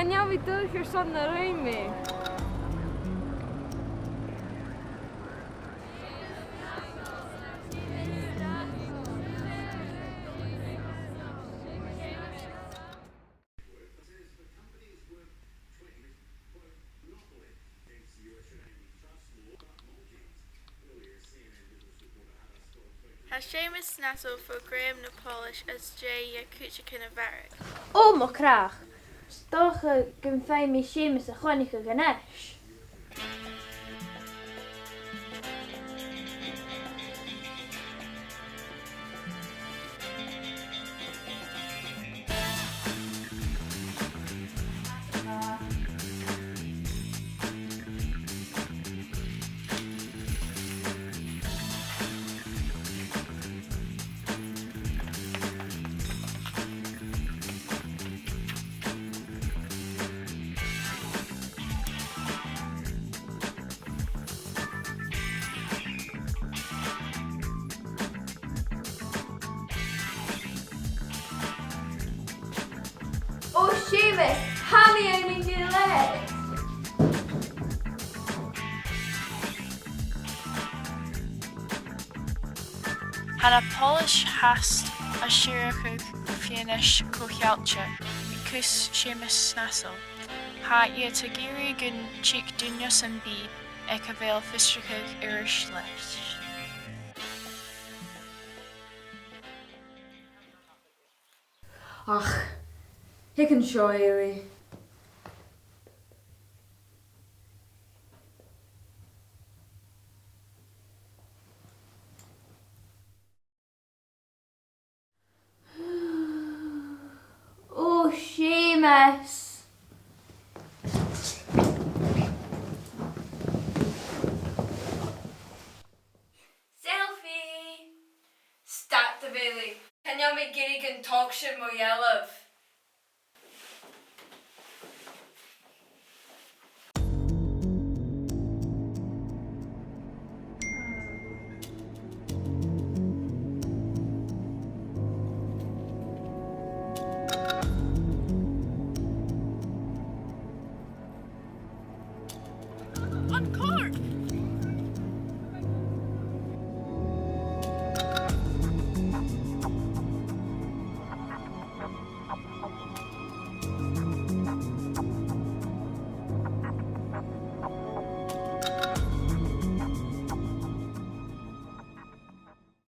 Can you be dulch your son na rain me? Has Seumas Snasail for Graham na Polish as J Yakuchik na Varric. O, mo crach. Stocha gyn fai mi Seumas a chonig a ganesh. O, Seumas, hammy I'm in your legs. Hanna Polish hast a Shirachug Fianish Kochialcha, Kus Seumas Snasail. Ha Yatagiri gun Cheek Dunyas and B, Ekavel Fistrachug Irish left. Ach, ik can show you. Oh, Seumas. Selfie! Stat the Bailey. Can you make Gilligan talk shit more yellow?